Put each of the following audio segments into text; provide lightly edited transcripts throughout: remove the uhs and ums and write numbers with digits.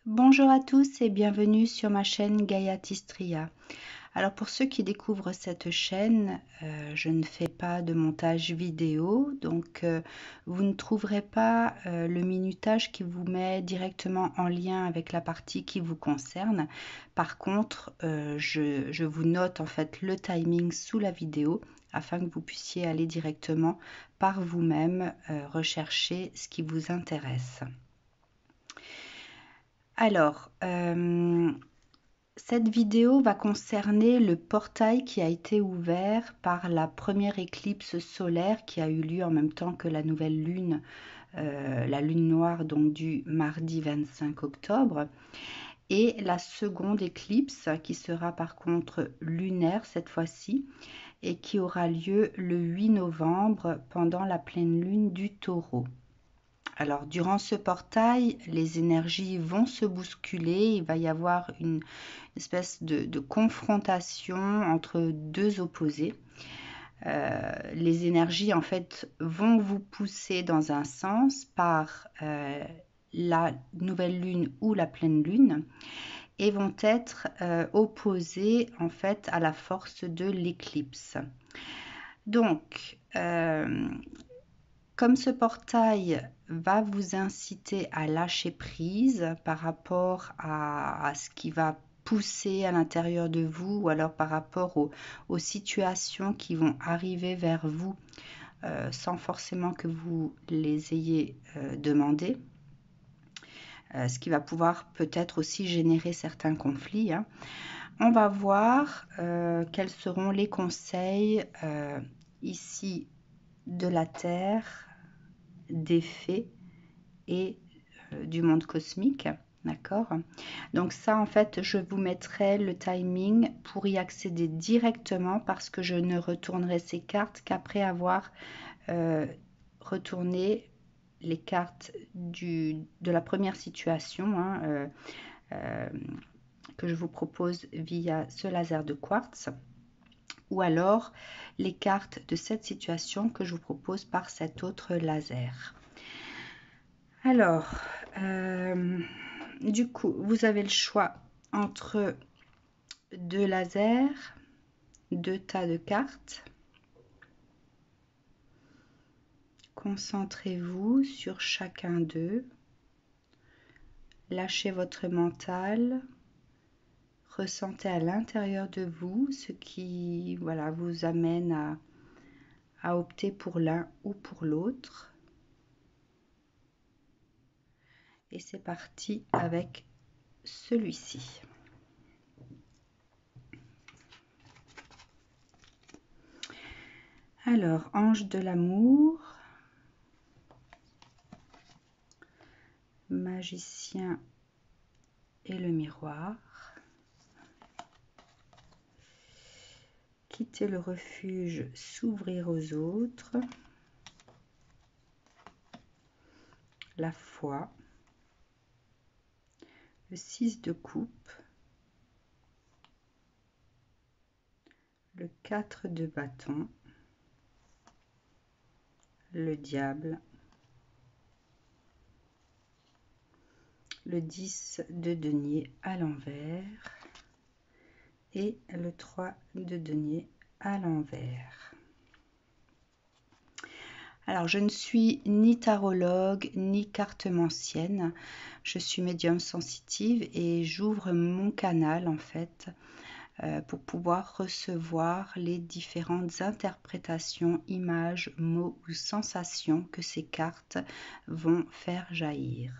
Bonjour à tous et bienvenue sur ma chaîne Gayatistria. Alors pour ceux qui découvrent cette chaîne, je ne fais pas de montage vidéo, donc vous ne trouverez pas le minutage qui vous met directement en lien avec la partie qui vous concerne. Par contre, je vous note en fait le timing sous la vidéo afin que vous puissiez aller directement par vous-même rechercher ce qui vous intéresse. Alors, cette vidéo va concerner le portail qui a été ouvert par la première éclipse solaire qui a eu lieu en même temps que la nouvelle lune, la lune noire donc du mardi 25 octobre, et la seconde éclipse qui sera par contre lunaire cette fois-ci et qui aura lieu le 8 novembre pendant la pleine lune du Taureau. Alors, durant ce portail, les énergies vont se bousculer, il va y avoir une espèce de confrontation entre deux opposés. Les énergies, en fait, vont vous pousser dans un sens par la nouvelle lune ou la pleine lune et vont être opposées, en fait, à la force de l'éclipse. Donc, comme ce portail va vous inciter à lâcher prise par rapport à ce qui va pousser à l'intérieur de vous ou alors par rapport aux situations qui vont arriver vers vous sans forcément que vous les ayez demandées, ce qui va pouvoir peut-être aussi générer certains conflits, hein. On va voir quels seront les conseils ici de la Terre, des fées et du monde cosmique, d'accord? Donc ça, en fait, je vous mettrai le timing pour y accéder directement parce que je ne retournerai ces cartes qu'après avoir retourné les cartes de la première situation, hein, que je vous propose via ce laser de quartz, ou alors les cartes de cette situation que je vous propose par cet autre laser. Alors, du coup, vous avez le choix entre deux lasers, deux tas de cartes. Concentrez-vous sur chacun d'eux. Lâchez votre mental. Ressentez à l'intérieur de vous ce qui, voilà, vous amène à opter pour l'un ou pour l'autre. Et c'est parti avec celui-ci. Alors, ange de l'amour, magicien et le miroir. Quitter le refuge, s'ouvrir aux autres. La foi. Le 6 de coupe. Le 4 de bâton. Le diable. Le 10 de denier à l'envers. Et le 3 de denier à l'envers. Alors, je ne suis ni tarologue, ni cartomancienne. Je suis médium sensitive et j'ouvre mon canal, en fait, pour pouvoir recevoir les différentes interprétations, images, mots ou sensations que ces cartes vont faire jaillir.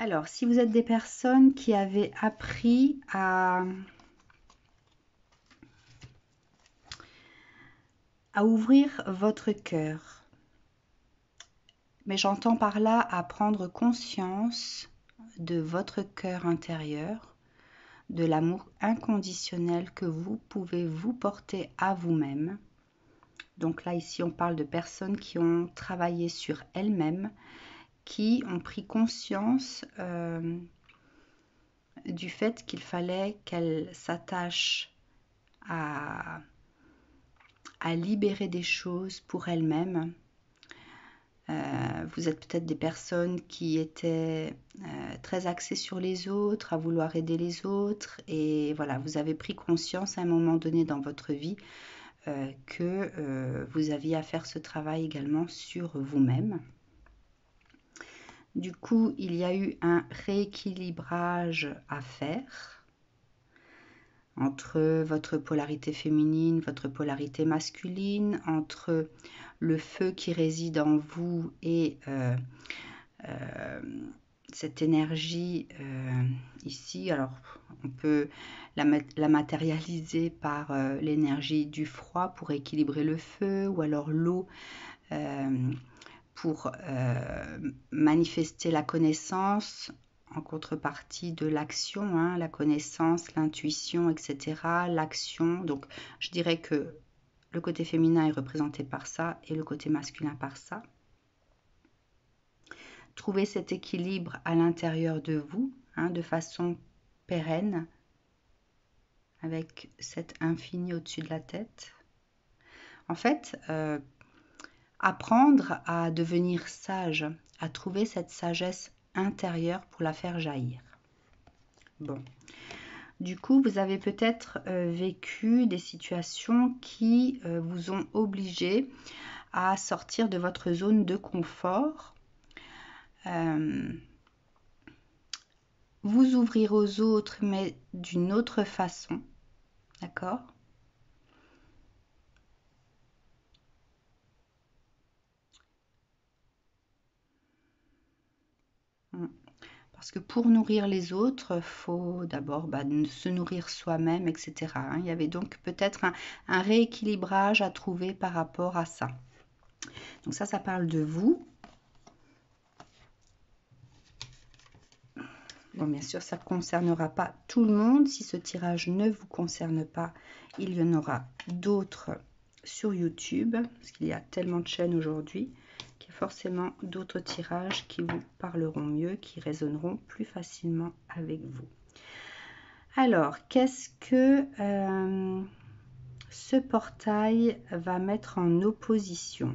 Alors, si vous êtes des personnes qui avaient appris à ouvrir votre cœur, mais j'entends par là à prendre conscience de votre cœur intérieur, de l'amour inconditionnel que vous pouvez vous porter à vous-même. Donc là, ici, on parle de personnes qui ont travaillé sur elles-mêmes, qui ont pris conscience du fait qu'il fallait qu'elles s'attachent à à libérer des choses pour elles-mêmes. Vous êtes peut-être des personnes qui étaient très axées sur les autres, à vouloir aider les autres. Et voilà, vous avez pris conscience à un moment donné dans votre vie que vous aviez à faire ce travail également sur vous-même. Du coup, il y a eu un rééquilibrage à faire entre votre polarité féminine, votre polarité masculine, entre le feu qui réside en vous et cette énergie ici. Alors, on peut la matérialiser par l'énergie du froid pour équilibrer le feu, ou alors l'eau pour manifester la connaissance en contrepartie de l'action, hein, la connaissance, l'intuition, etc. L'action, donc je dirais que le côté féminin est représenté par ça et le côté masculin par ça. Trouver cet équilibre à l'intérieur de vous, hein, de façon pérenne, avec cet infini au-dessus de la tête. En fait, apprendre à devenir sage, à trouver cette sagesse intérieure pour la faire jaillir. Bon. Du coup, vous avez peut-être vécu des situations qui vous ont obligé à sortir de votre zone de confort, vous ouvrir aux autres, mais d'une autre façon, d'accord ? Parce que pour nourrir les autres, il faut d'abord se nourrir soi-même, etc. Il y avait donc peut-être un rééquilibrage à trouver par rapport à ça. Donc ça parle de vous. Bon, bien sûr, ça ne concernera pas tout le monde. Si ce tirage ne vous concerne pas, il y en aura d'autres sur YouTube, parce qu'il y a tellement de chaînes aujourd'hui qu'il y a forcément d'autres tirages qui vous parleront mieux, qui résonneront plus facilement avec vous. Alors, qu'est-ce que ce portail va mettre en opposition ?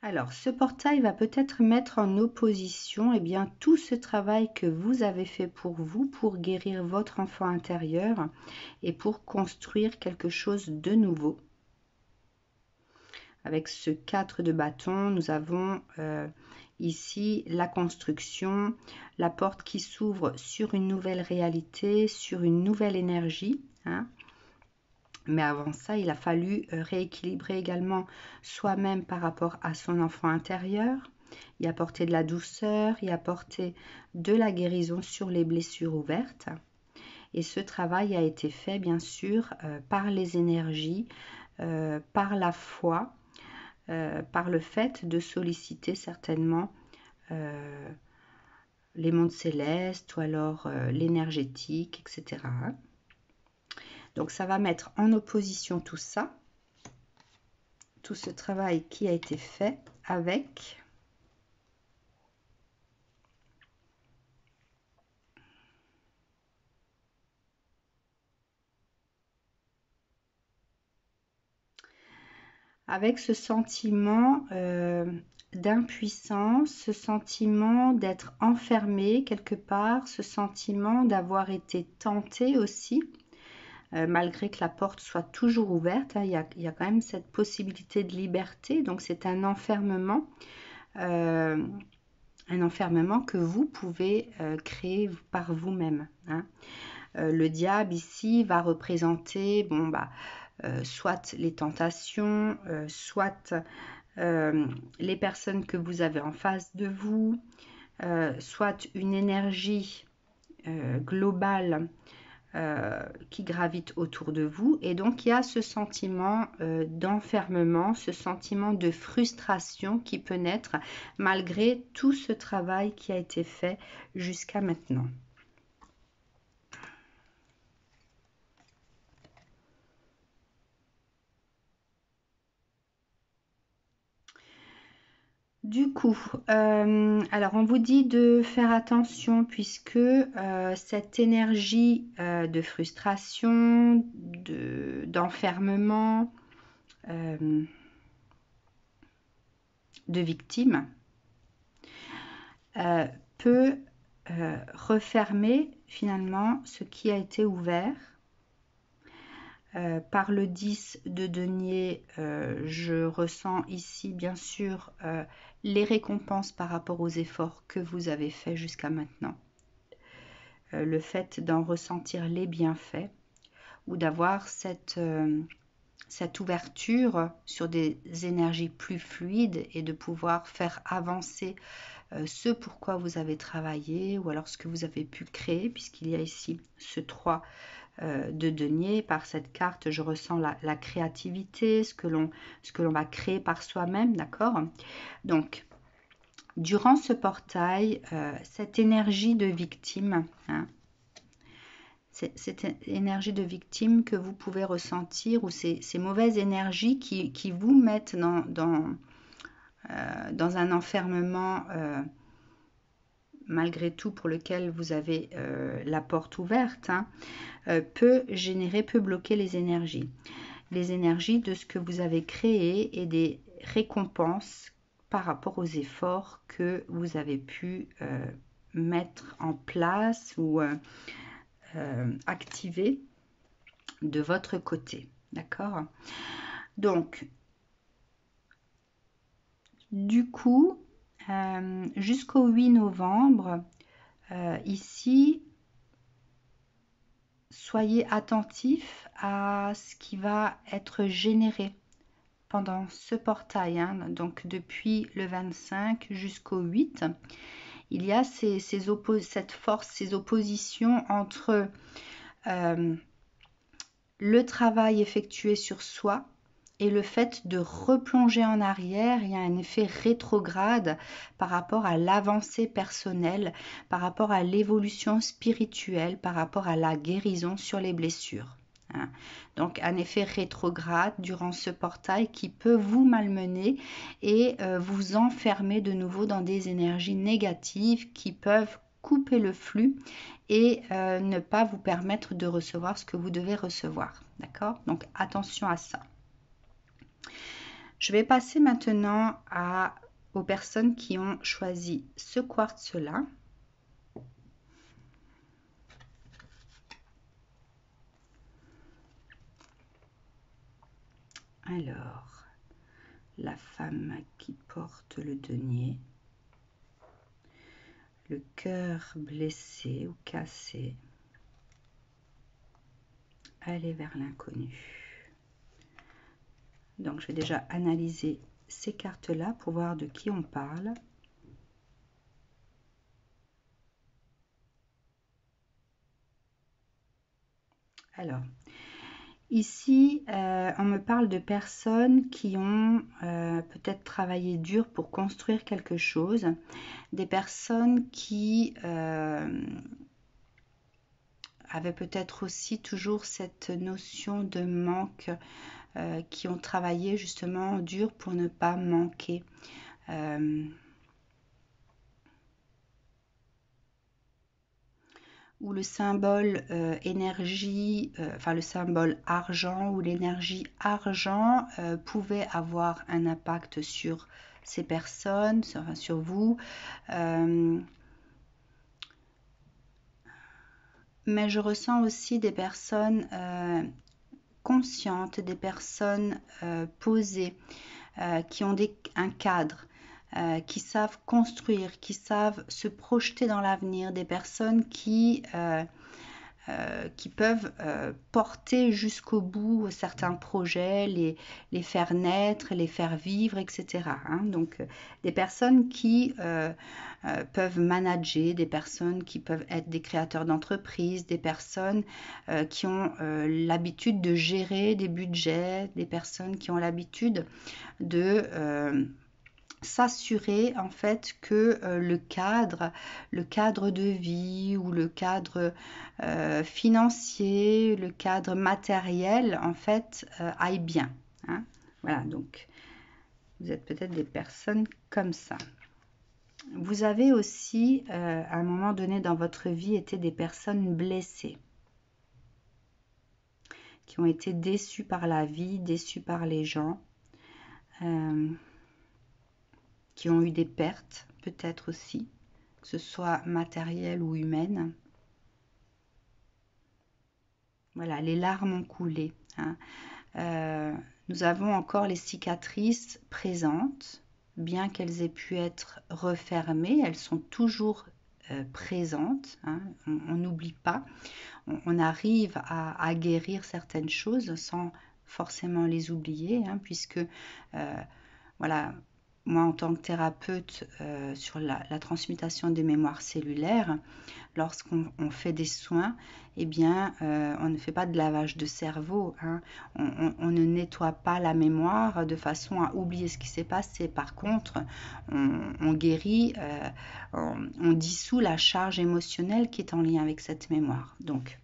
Alors, ce portail va peut-être mettre en opposition tout ce travail que vous avez fait pour vous, pour guérir votre enfant intérieur et pour construire quelque chose de nouveau. Avec ce 4 de bâton, nous avons ici la construction, la porte qui s'ouvre sur une nouvelle réalité, sur une nouvelle énergie, hein. Mais avant ça, il a fallu rééquilibrer également soi-même par rapport à son enfant intérieur, y apporter de la douceur, y apporter de la guérison sur les blessures ouvertes. Et ce travail a été fait, bien sûr, par les énergies, par la foi, par le fait de solliciter certainement les mondes célestes ou alors l'énergétique, etc. Donc ça va mettre en opposition tout ça, tout ce travail qui a été fait avec ce sentiment d'impuissance, ce sentiment d'être enfermé quelque part, ce sentiment d'avoir été tenté aussi, malgré que la porte soit toujours ouverte, hein, il y a quand même cette possibilité de liberté, donc c'est un enfermement que vous pouvez créer par vous-même, hein. Le diable ici va représenter soit les tentations, soit les personnes que vous avez en face de vous, soit une énergie globale qui gravite autour de vous. Et donc, il y a ce sentiment d'enfermement, ce sentiment de frustration qui peut naître malgré tout ce travail qui a été fait jusqu'à maintenant. Du coup, alors on vous dit de faire attention puisque cette énergie de frustration, d'enfermement, de victime, peut refermer finalement ce qui a été ouvert. Par le 10 de denier, je ressens ici bien sûr les récompenses par rapport aux efforts que vous avez faits jusqu'à maintenant. Le fait d'en ressentir les bienfaits ou d'avoir cette ouverture sur des énergies plus fluides et de pouvoir faire avancer ce pourquoi vous avez travaillé ou alors ce que vous avez pu créer, puisqu'il y a ici ce 3 de denier. Par cette carte, je ressens la créativité, ce que l'on va créer par soi-même, d'accord? Donc, durant ce portail, cette énergie de victime, hein, cette énergie de victime que vous pouvez ressentir, ou ces mauvaises énergies qui vous mettent dans un enfermement malgré tout pour lequel vous avez la porte ouverte, hein, peut bloquer les énergies de ce que vous avez créé et des récompenses par rapport aux efforts que vous avez pu mettre en place ou activer de votre côté, d'accord? Donc, du coup, jusqu'au 8 novembre, ici, soyez attentifs à ce qui va être généré pendant ce portail, hein, donc depuis le 25 jusqu'au 8, il y a cette force, ces oppositions entre le travail effectué sur soi et le fait de replonger en arrière. Il y a un effet rétrograde par rapport à l'avancée personnelle, par rapport à l'évolution spirituelle, par rapport à la guérison sur les blessures. Donc un effet rétrograde durant ce portail qui peut vous malmener et vous enfermer de nouveau dans des énergies négatives qui peuvent couper le flux et ne pas vous permettre de recevoir ce que vous devez recevoir. D'accord? Donc attention à ça. Je vais passer maintenant aux personnes qui ont choisi ce quartz-là. Alors, la femme qui porte le denier, le cœur blessé ou cassé, aller vers l'inconnu. Donc, je vais déjà analyser ces cartes-là pour voir de qui on parle. Alors, ici, on me parle de personnes qui ont peut-être travaillé dur pour construire quelque chose, des personnes qui avaient peut-être aussi toujours cette notion de manque, qui ont travaillé justement dur pour ne pas manquer. Où le symbole énergie, enfin le symbole argent ou l'énergie argent pouvait avoir un impact sur ces personnes, sur vous. Mais je ressens aussi des personnes conscientes, des personnes posées, qui ont un cadre, qui savent construire, qui savent se projeter dans l'avenir, des personnes qui peuvent porter jusqu'au bout certains projets, les faire naître, les faire vivre, etc. Hein. Donc des personnes qui peuvent manager, des personnes qui peuvent être des créateurs d'entreprises, des personnes qui ont l'habitude de gérer des budgets, des personnes qui ont l'habitude de s'assurer en fait que le cadre de vie ou le cadre financier, le cadre matériel en fait aille bien. Hein. Voilà, donc Vous êtes peut-être des personnes comme ça. Vous avez aussi, à un moment donné dans votre vie, été des personnes blessées, qui ont été déçues par la vie, déçues par les gens, qui ont eu des pertes, peut-être aussi, que ce soit matérielles ou humaines. Voilà, les larmes ont coulé. Hein. Nous avons encore les cicatrices présentes, bien qu'elles aient pu être refermées, elles sont toujours présentes. Hein. On n'oublie pas, on arrive à guérir certaines choses sans forcément les oublier, hein, puisque voilà, moi en tant que thérapeute sur la transmutation des mémoires cellulaires, lorsqu'on fait des soins, eh bien, on ne fait pas de lavage de cerveau. Hein. On ne nettoie pas la mémoire de façon à oublier ce qui s'est passé. Par contre, on guérit, on dissout la charge émotionnelle qui est en lien avec cette mémoire. Donc,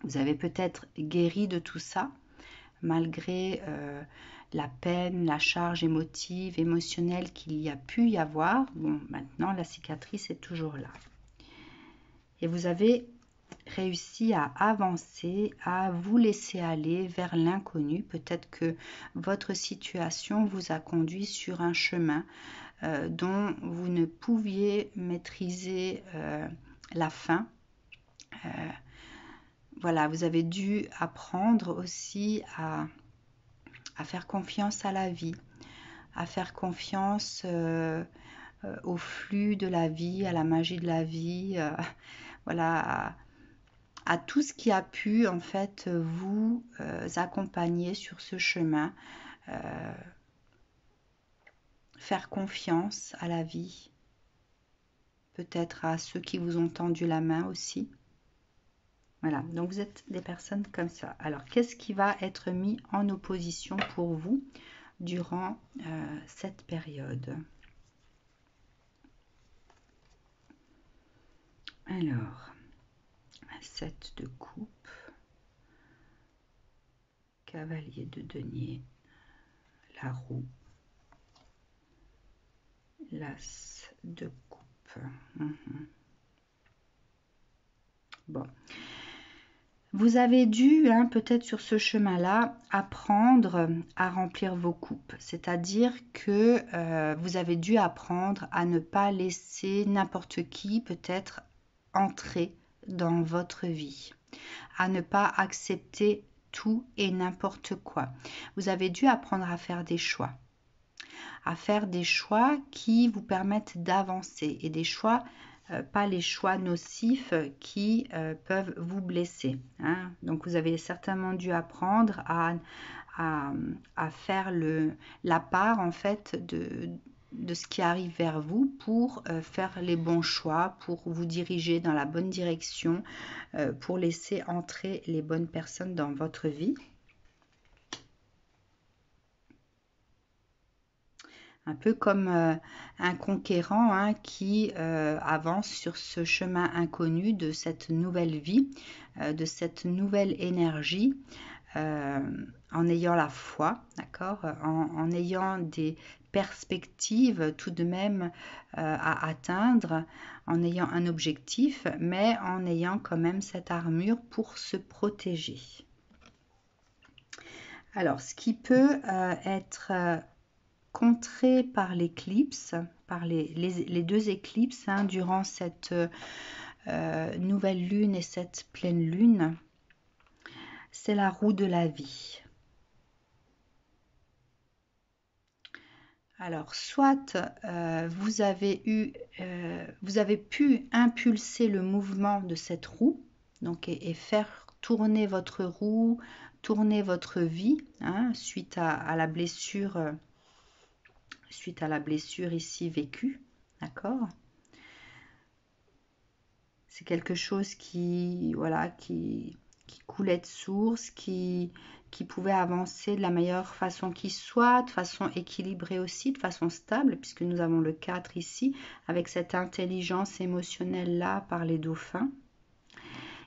vous avez peut-être guéri de tout ça, malgré la peine, la charge émotive, émotionnelle qu'il y a pu y avoir. Bon, maintenant, la cicatrice est toujours là. Et vous avez réussi à avancer, à vous laisser aller vers l'inconnu. Peut-être que votre situation vous a conduit sur un chemin dont vous ne pouviez maîtriser la fin. Voilà, vous avez dû apprendre aussi à faire confiance à la vie, à faire confiance au flux de la vie, à la magie de la vie, voilà, à tout ce qui a pu en fait vous accompagner sur ce chemin, faire confiance à la vie, peut-être à ceux qui vous ont tendu la main aussi. Voilà, donc vous êtes des personnes comme ça. Alors, qu'est-ce qui va être mis en opposition pour vous durant cette période? Alors, 7 de coupe, cavalier de denier, la roue, l'as de coupe. Bon. Vous avez dû, hein, peut-être sur ce chemin-là, apprendre à remplir vos coupes. C'est-à-dire que vous avez dû apprendre à ne pas laisser n'importe qui peut-être entrer dans votre vie. À ne pas accepter tout et n'importe quoi. Vous avez dû apprendre à faire des choix. À faire des choix qui vous permettent d'avancer et des choix pas les choix nocifs qui peuvent vous blesser. Hein. Donc vous avez certainement dû apprendre à faire la part en fait de ce qui arrive vers vous pour faire les bons choix, pour vous diriger dans la bonne direction, pour laisser entrer les bonnes personnes dans votre vie. Un peu comme un conquérant hein, qui avance sur ce chemin inconnu de cette nouvelle vie, de cette nouvelle énergie, en ayant la foi, d'accord, en ayant des perspectives tout de même à atteindre, en ayant un objectif, mais en ayant quand même cette armure pour se protéger. Alors, ce qui peut être contré par l'éclipse, par les deux éclipses hein, durant cette nouvelle lune et cette pleine lune, c'est la roue de la vie. Alors, soit vous avez pu impulser le mouvement de cette roue, donc et faire tourner votre roue, tourner votre vie, hein, suite à la blessure ici vécue, d'accord? C'est quelque chose qui, voilà, qui coulait de source, qui pouvait avancer de la meilleure façon qui soit, de façon équilibrée aussi, de façon stable, puisque nous avons le 4 ici, avec cette intelligence émotionnelle-là par les dauphins.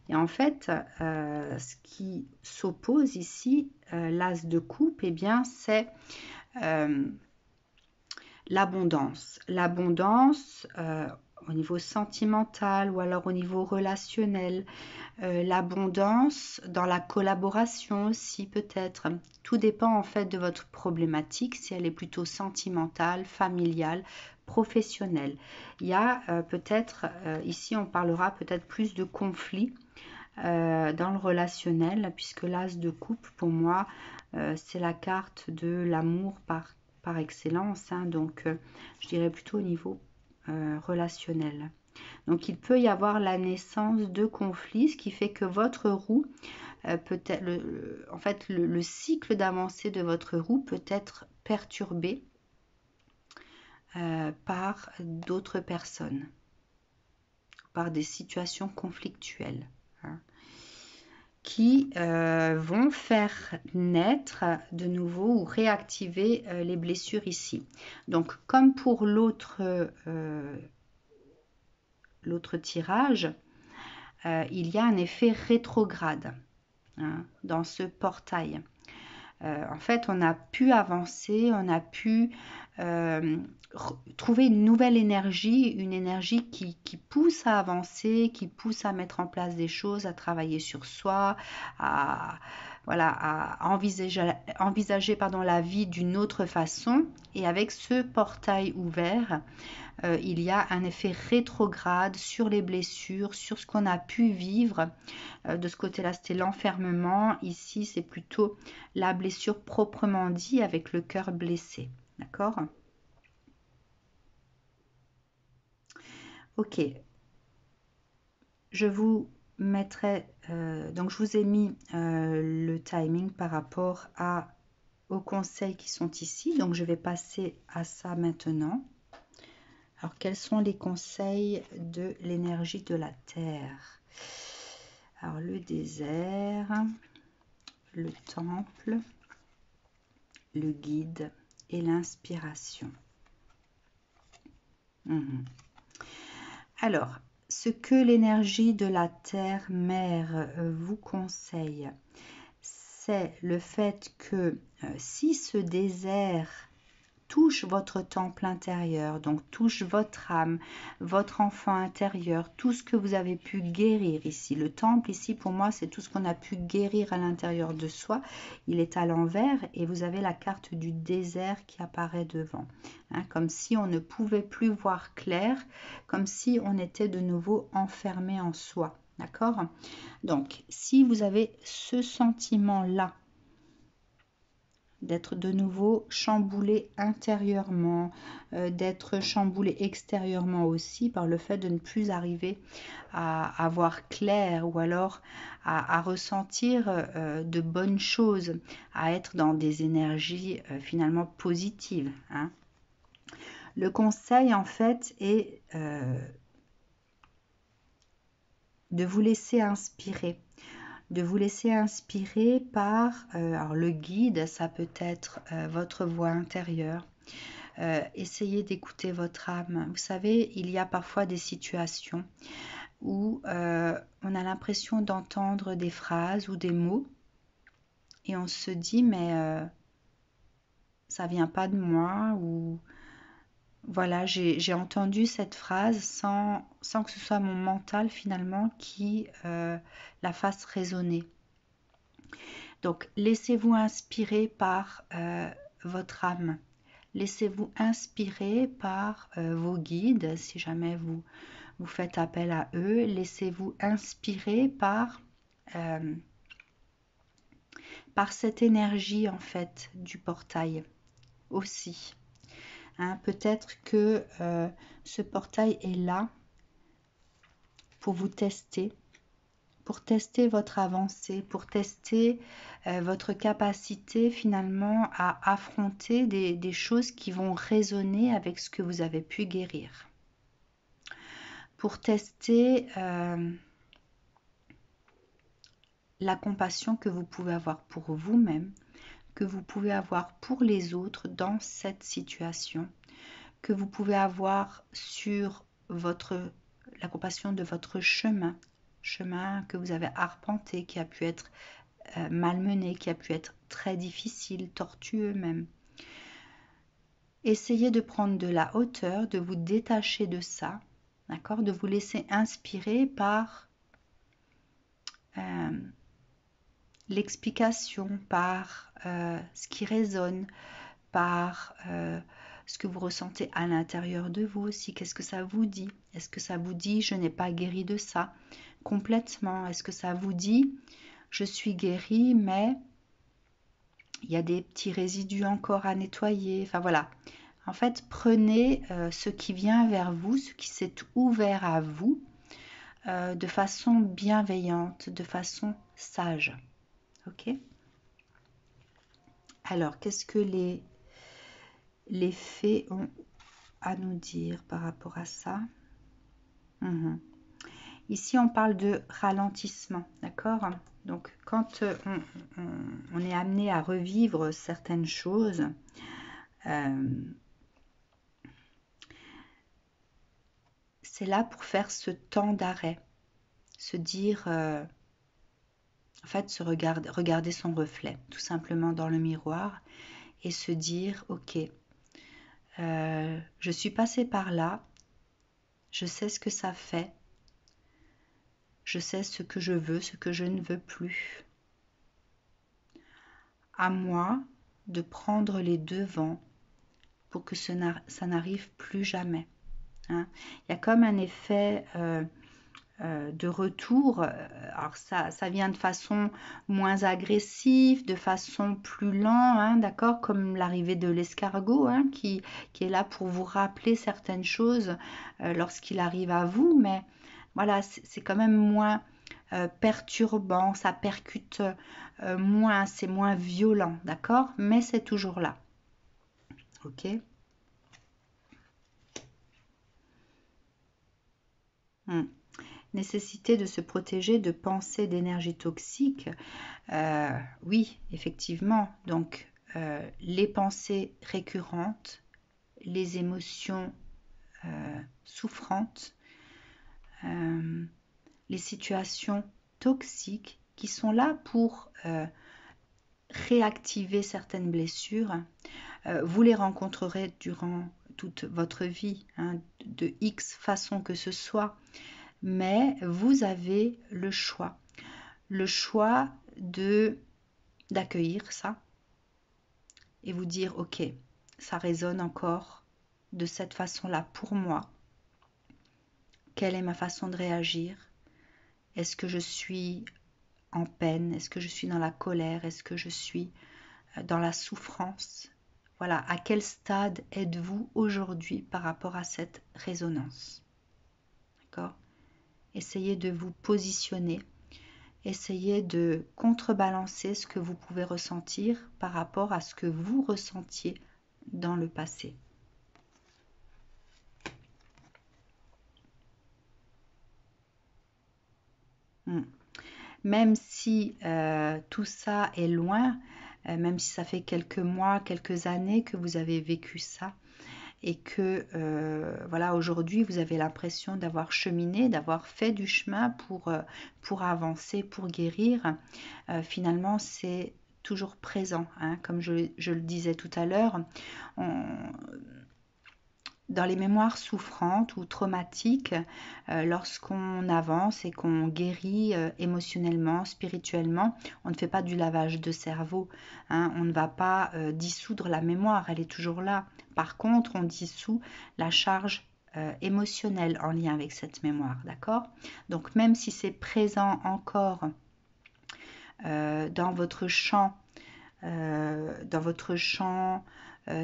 Et en fait, ce qui s'oppose ici, l'as de coupe, eh bien, c'est L'abondance. L'abondance au niveau sentimental ou alors au niveau relationnel. L'abondance dans la collaboration aussi peut-être. Tout dépend en fait de votre problématique, si elle est plutôt sentimentale, familiale, professionnelle. Il y a peut-être, ici on parlera peut-être plus de conflits dans le relationnel, puisque l'as de coupe pour moi c'est la carte de l'amour par excellence, hein, donc je dirais plutôt au niveau relationnel. Donc il peut y avoir la naissance de conflits, ce qui fait que votre roue peut-être, en fait le cycle d'avancée de votre roue peut être perturbé par d'autres personnes, par des situations conflictuelles, hein, qui vont faire naître de nouveau ou réactiver les blessures ici. Donc comme pour l'autre tirage, il y a un effet rétrograde, hein, dans ce portail. En fait, on a pu avancer, on a pu trouver une nouvelle énergie, une énergie qui pousse à avancer, qui pousse à mettre en place des choses, à travailler sur soi, voilà, à envisager la vie d'une autre façon. Et avec ce portail ouvert, il y a un effet rétrograde sur les blessures, sur ce qu'on a pu vivre. De ce côté-là, c'était l'enfermement. Ici, c'est plutôt la blessure proprement dit, avec le cœur blessé. D'accord? Ok. Je vous mettrai... donc, je vous ai mis le timing par rapport aux conseils qui sont ici. Donc, je vais passer à ça maintenant. Alors, quels sont les conseils de l'énergie de la Terre? Alors, le désert, le temple, le guide et l'inspiration. Alors, ce que l'énergie de la Terre-Mère vous conseille, c'est le fait que si ce désert touche votre temple intérieur, donc touche votre âme, votre enfant intérieur, tout ce que vous avez pu guérir ici. Le temple ici, pour moi, c'est tout ce qu'on a pu guérir à l'intérieur de soi. Il est à l'envers et vous avez la carte du désert qui apparaît devant. Hein, comme si on ne pouvait plus voir clair, comme si on était de nouveau enfermé en soi. D'accord? Donc, si vous avez ce sentiment-là, d'être de nouveau chamboulé intérieurement, d'être chamboulé extérieurement aussi par le fait de ne plus arriver à voir clair ou alors à ressentir de bonnes choses, à être dans des énergies finalement positives, hein. Le conseil en fait est de vous laisser inspirer. De vous laisser inspirer par alors le guide, ça peut être votre voix intérieure. Essayez d'écouter votre âme. Vous savez, il y a parfois des situations où on a l'impression d'entendre des phrases ou des mots et on se dit mais ça vient pas de moi, ou voilà, j'ai entendu cette phrase sans que ce soit mon mental finalement qui la fasse résonner. Donc, laissez-vous inspirer par votre âme. Laissez-vous inspirer par vos guides, si jamais vous faites appel à eux. Laissez-vous inspirer par cette énergie, en fait, du portail aussi. Hein, peut-être que ce portail est là pour vous tester, pour tester votre avancée, pour tester votre capacité finalement à affronter des choses qui vont résonner avec ce que vous avez pu guérir. Pour tester la compassion que vous pouvez avoir pour vous-même, que vous pouvez avoir pour les autres dans cette situation, que vous pouvez avoir sur la compassion de votre chemin que vous avez arpenté, qui a pu être malmené, qui a pu être très difficile, tortueux même. Essayez de prendre de la hauteur, de vous détacher de ça, d'accord? De vous laisser inspirer par l'explication, par ce qui résonne, par ce que vous ressentez à l'intérieur de vous aussi. Qu'est-ce que ça vous dit? Est-ce que ça vous dit je n'ai pas guéri de ça complètement? Est-ce que ça vous dit je suis guéri mais il y a des petits résidus encore à nettoyer? Enfin voilà. En fait, prenez ce qui vient vers vous, ce qui s'est ouvert à vous, de façon bienveillante, de façon sage. Ok? Alors, qu'est-ce que les faits ont à nous dire par rapport à ça? Ici, on parle de ralentissement, d'accord? Donc, quand on est amené à revivre certaines choses, c'est là pour faire ce temps d'arrêt, se dire, en fait, regarder son reflet, tout simplement dans le miroir, et se dire, ok, je suis passé par là, je sais ce que ça fait, je sais ce que je veux, ce que je ne veux plus. À moi de prendre les devants pour que ça n'arrive plus jamais. Hein. Il y a comme un effet de retour. Alors ça vient de façon moins agressive, de façon plus lente, hein, d'accord, comme l'arrivée de l'escargot, hein, qui est là pour vous rappeler certaines choses lorsqu'il arrive à vous, mais voilà, c'est quand même moins perturbant, ça percute moins, c'est moins violent, d'accord, mais c'est toujours là. Ok. Nécessité de se protéger de pensées d'énergie toxique. Oui, effectivement. Donc, les pensées récurrentes, les émotions souffrantes, les situations toxiques qui sont là pour réactiver certaines blessures. Vous les rencontrerez durant toute votre vie, hein, de X façon que ce soit, mais vous avez le choix d'accueillir ça et vous dire ok, ça résonne encore de cette façon-là pour moi. Quelle est ma façon de réagir? Est-ce que je suis en peine? Est-ce que je suis dans la colère? Est-ce que je suis dans la souffrance? Voilà, à quel stade êtes-vous aujourd'hui par rapport à cette résonance? D'accord? Essayez de vous positionner. Essayez de contrebalancer ce que vous pouvez ressentir par rapport à ce que vous ressentiez dans le passé. Même si tout ça est loin, même si ça fait quelques mois, quelques années que vous avez vécu ça, et que voilà, aujourd'hui vous avez l'impression d'avoir cheminé, d'avoir fait du chemin pour avancer, pour guérir, finalement c'est toujours présent, hein, comme je le disais tout à l'heure. Dans les mémoires souffrantes ou traumatiques, lorsqu'on avance et qu'on guérit émotionnellement, spirituellement, on ne fait pas du lavage de cerveau, hein, on ne va pas dissoudre la mémoire, elle est toujours là. Par contre, on dissout la charge émotionnelle en lien avec cette mémoire, d'accord? Donc même si c'est présent encore dans votre champ,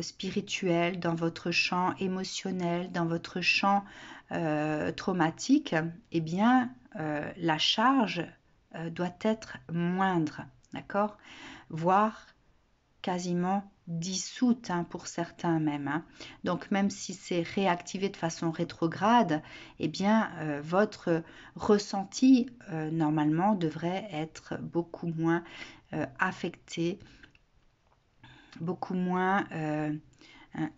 spirituel, dans votre champ émotionnel, dans votre champ traumatique, eh bien, la charge doit être moindre, d'accord? Voire quasiment dissoute, hein, pour certains même. Hein. Donc, même si c'est réactivé de façon rétrograde, eh bien, votre ressenti, normalement, devrait être beaucoup moins affecté, beaucoup moins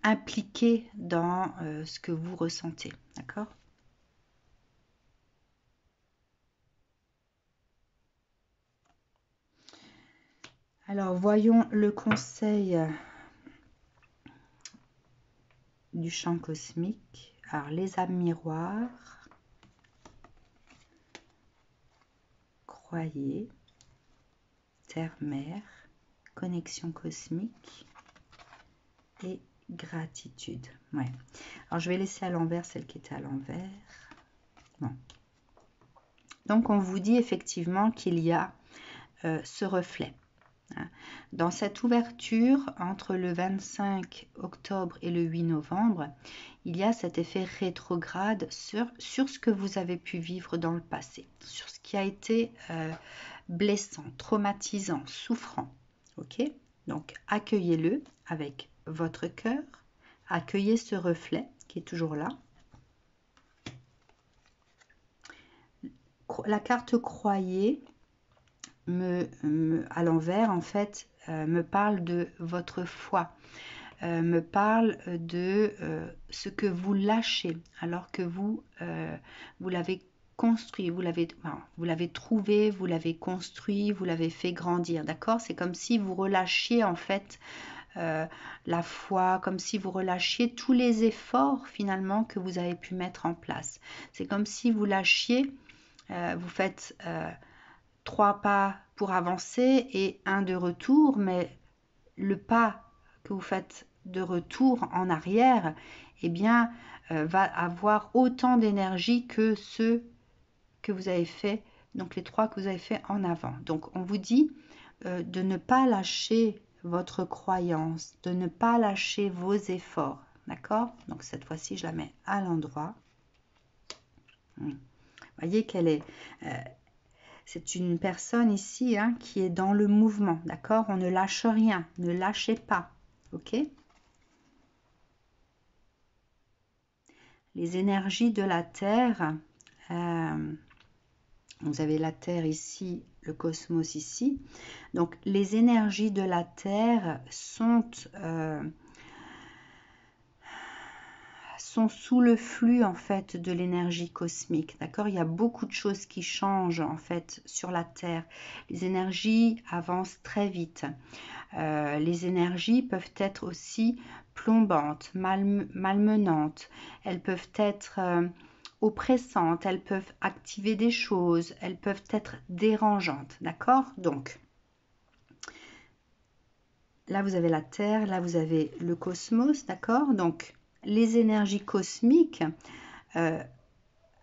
impliqué dans ce que vous ressentez. D'accord? Alors, voyons le conseil du champ cosmique. Alors, les âmes miroirs, croyez, terre-mère, connexion cosmique et gratitude. Ouais. Alors, je vais laisser à l'envers celle qui était à l'envers. Bon. Donc, on vous dit effectivement qu'il y a ce reflet. Dans cette ouverture entre le 25 octobre et le 8 novembre, il y a cet effet rétrograde sur ce que vous avez pu vivre dans le passé, sur ce qui a été blessant, traumatisant, souffrant. Ok? Donc, accueillez-le avec votre cœur, accueillez ce reflet qui est toujours là. La carte croyez à l'envers, en fait, me parle de votre foi, me parle de ce que vous lâchez alors que vous l'avez construit, vous l'avez trouvé, vous l'avez construit, vous l'avez fait grandir, d'accord? C'est comme si vous relâchiez en fait la foi, comme si vous relâchiez tous les efforts finalement que vous avez pu mettre en place. C'est comme si vous lâchiez, vous faites 3 pas pour avancer et 1 de retour, mais le pas que vous faites de retour en arrière, eh bien, va avoir autant d'énergie que ceux que vous avez fait, donc les 3 que vous avez fait en avant. Donc, on vous dit de ne pas lâcher votre croyance, de ne pas lâcher vos efforts, d'accord? Donc, cette fois-ci, je la mets à l'endroit. Vous voyez qu'elle est... c'est une personne ici qui est dans le mouvement, d'accord? On ne lâche rien, ne lâchez pas, ok? Les énergies de la Terre, vous avez la Terre ici, le cosmos ici. Donc, les énergies de la Terre sont sous le flux en fait de l'énergie cosmique, d'accord? Il y a beaucoup de choses qui changent en fait sur la Terre. Les énergies avancent très vite. Les énergies peuvent être aussi plombantes, malmenantes. Elles peuvent être oppressantes, elles peuvent activer des choses, elles peuvent être dérangeantes, d'accord? Donc, là vous avez la Terre, là vous avez le cosmos, d'accord? Donc, les énergies cosmiques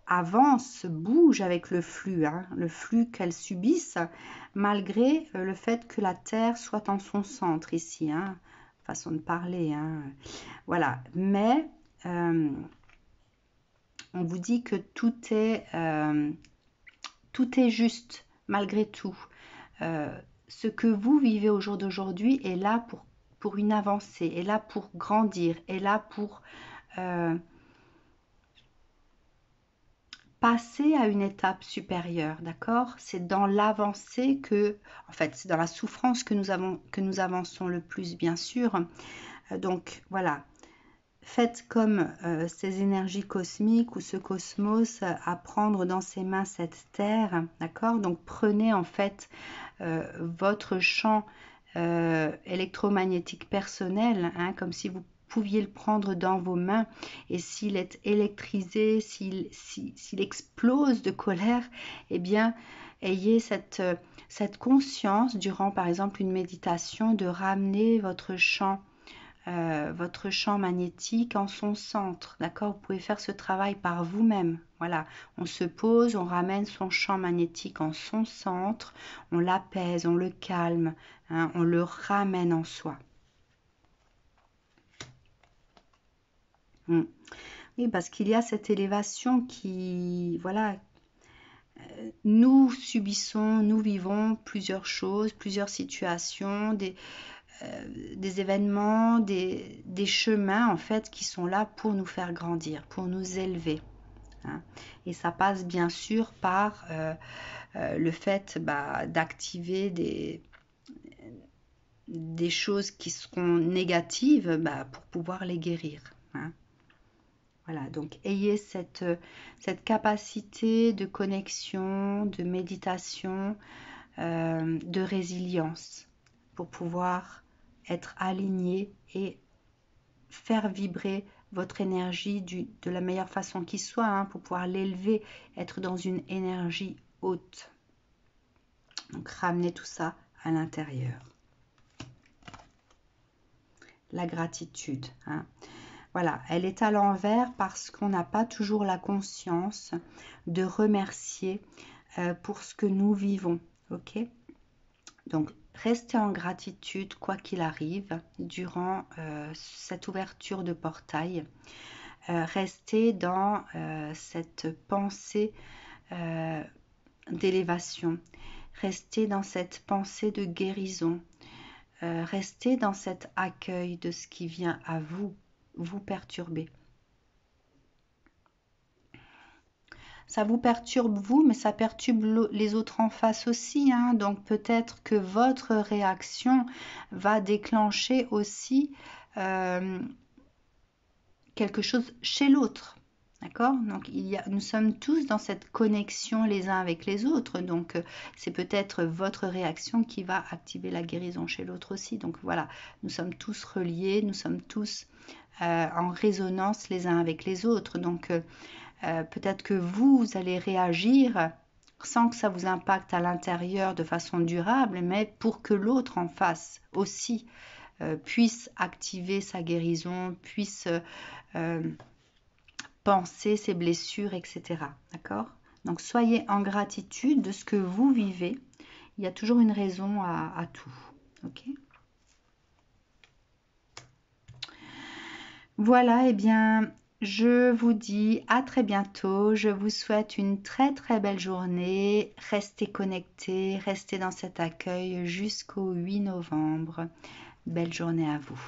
avancent, bougent avec le flux qu'elles subissent, malgré le fait que la Terre soit en son centre ici, façon de parler. Voilà, mais on vous dit que tout est juste, malgré tout. Ce que vous vivez au jour d'aujourd'hui est là pour une avancée, est là pour grandir, est là pour passer à une étape supérieure, d'accord? C'est dans l'avancée en fait, c'est dans la souffrance que nous avançons le plus, bien sûr. Donc, voilà. Faites comme ces énergies cosmiques ou ce cosmos à prendre dans ses mains cette terre, d'accord? Donc, prenez en fait votre champ électromagnétique personnel, comme si vous pouviez le prendre dans vos mains, et s'il est électrisé, s'il explose de colère, eh bien, ayez cette conscience durant, par exemple, une méditation, de ramener votre champ magnétique en son centre, d'accord? Vous pouvez faire ce travail par vous-même. Voilà, on se pose, on ramène son champ magnétique en son centre, on l'apaise, on le calme, on le ramène en soi. Oui, parce qu'il y a cette élévation qui, voilà, nous subissons, nous vivons plusieurs choses, plusieurs situations, des événements, des chemins en fait qui sont là pour nous faire grandir, pour nous élever. Et ça passe bien sûr par le fait d'activer des choses qui seront négatives pour pouvoir les guérir. Voilà, donc ayez cette capacité de connexion, de méditation, de résilience pour pouvoir être aligné et faire vibrer votre énergie de la meilleure façon qui soit, hein, pour pouvoir l'élever, être dans une énergie haute. Donc ramenez tout ça à l'intérieur. La gratitude, hein. Voilà, elle est à l'envers parce qu'on n'a pas toujours la conscience de remercier pour ce que nous vivons, ok? Donc, restez en gratitude quoi qu'il arrive durant cette ouverture de portail. Restez dans cette pensée d'élévation. Restez dans cette pensée de guérison. Restez dans cet accueil de ce qui vient à vous perturber. Ça vous perturbe vous, mais ça perturbe les autres en face aussi, hein. Donc peut-être que votre réaction va déclencher aussi quelque chose chez l'autre. D'accord? Donc nous sommes tous dans cette connexion les uns avec les autres. Donc c'est peut-être votre réaction qui va activer la guérison chez l'autre aussi. Donc voilà, nous sommes tous reliés, nous sommes tous en résonance les uns avec les autres. Donc peut-être que vous allez réagir sans que ça vous impacte à l'intérieur de façon durable, mais pour que l'autre en face aussi puisse activer sa guérison, puisse penser ses blessures, etc. D'accord? Donc soyez en gratitude de ce que vous vivez. Il y a toujours une raison à tout. Ok? Voilà, et bien, je vous dis à très bientôt. Je vous souhaite une très très belle journée. Restez connectés, restez dans cet accueil jusqu'au 8 novembre. Belle journée à vous.